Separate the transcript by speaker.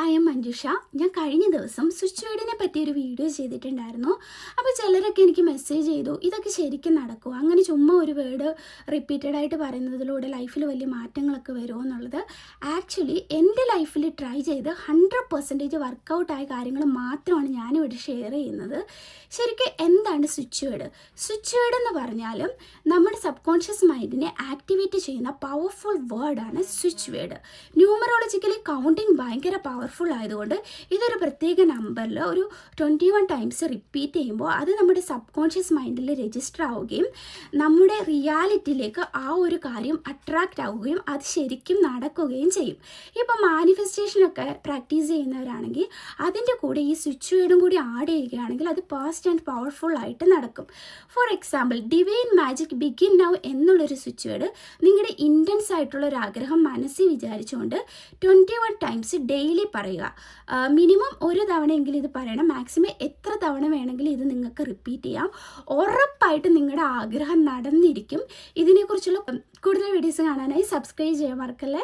Speaker 1: I M Manjusha. ഞാൻ കഴിഞ്ഞ ദിവസം സ്വിച്ച് വേർഡിനെ പറ്റിയൊരു വീഡിയോ ചെയ്തിട്ടുണ്ടായിരുന്നു. അപ്പോൾ ചിലരൊക്കെ എനിക്ക് മെസ്സേജ് ചെയ്തു, ഇതൊക്കെ ശരിക്കും നടക്കുമോ, അങ്ങനെ ചുമ്മാ ഒരു വേർഡ് റിപ്പീറ്റഡായിട്ട് പറയുന്നതിലൂടെ ലൈഫിൽ വലിയ മാറ്റങ്ങളൊക്കെ വരുമോ എന്നുള്ളത്. ആക്ച്വലി എൻ്റെ ലൈഫിൽ ട്രൈ ചെയ്ത് 100% വർക്കൗട്ടായ കാര്യങ്ങൾ മാത്രമാണ് ഞാനിവിടെ ഷെയർ ചെയ്യുന്നത്. ശരിക്കും എന്താണ് സ്വിച്ച് വേർഡ്? സ്വിച്ച് വേർഡ് എന്ന് പറഞ്ഞാലും നമ്മുടെ സബ് കോൺഷ്യസ് മൈൻഡിനെ ആക്ടിവേറ്റ് ചെയ്യുന്ന പവർഫുൾ വേർഡാണ് സ്വിച്ച് വേർഡ്. ന്യൂമറോളജിക്കലി കൗണ്ടിങ് ഭയങ്കര പവർഫുൾ ആയതുകൊണ്ട് ഇതൊരു പ്രത്യേക നമ്പറിൽ ഒരു 21 ടൈംസ് റിപ്പീറ്റ് ചെയ്യുമ്പോൾ അത് നമ്മുടെ സബ് കോൺഷ്യസ് മൈൻഡിൽ രജിസ്റ്റർ ആവുകയും നമ്മുടെ റിയാലിറ്റിയിലേക്ക് ആ ഒരു കാര്യം അട്രാക്റ്റ് ആവുകയും അത് ശരിക്കും നടക്കുകയും ചെയ്യും. ഇപ്പോൾ മാനിഫെസ്റ്റേഷനൊക്കെ പ്രാക്ടീസ് ചെയ്യുന്നവരാണെങ്കിൽ അതിൻ്റെ കൂടെ ഈ സ്വിച്ച് വേർഡും കൂടി ആഡ് ചെയ്യുകയാണെങ്കിൽ അത് ഫാസ്റ്റ് ആൻഡ് പവർഫുൾ ആയിട്ട് നടക്കും. For example, divine magic begin now എന്നുള്ളൊരു സ്വിച്ച് വേർഡ് നിങ്ങളുടെ ഇൻറ്റൻസ് ആയിട്ടുള്ള ഒരു ആഗ്രഹം മനസ്സിൽ വിചാരിച്ചുകൊണ്ട് 21 ടൈംസ് ഡെയിലി പറയുക. മിനിമം ഒരു തവണയെങ്കിലും ഇത് പറയണം. മാക്സിമം എത്ര തവണ വേണമെങ്കിലും ഇത് നിങ്ങൾക്ക് റിപ്പീറ്റ് ചെയ്യാം. ഉറപ്പായിട്ട് നിങ്ങളുടെ ആഗ്രഹം നടന്നിരിക്കും. ഇതിനെക്കുറിച്ചുള്ള കൂടുതൽ വീഡിയോസ് കാണാനായി സബ്സ്ക്രൈബ് ചെയ്യാൻ മറക്കല്ലേ.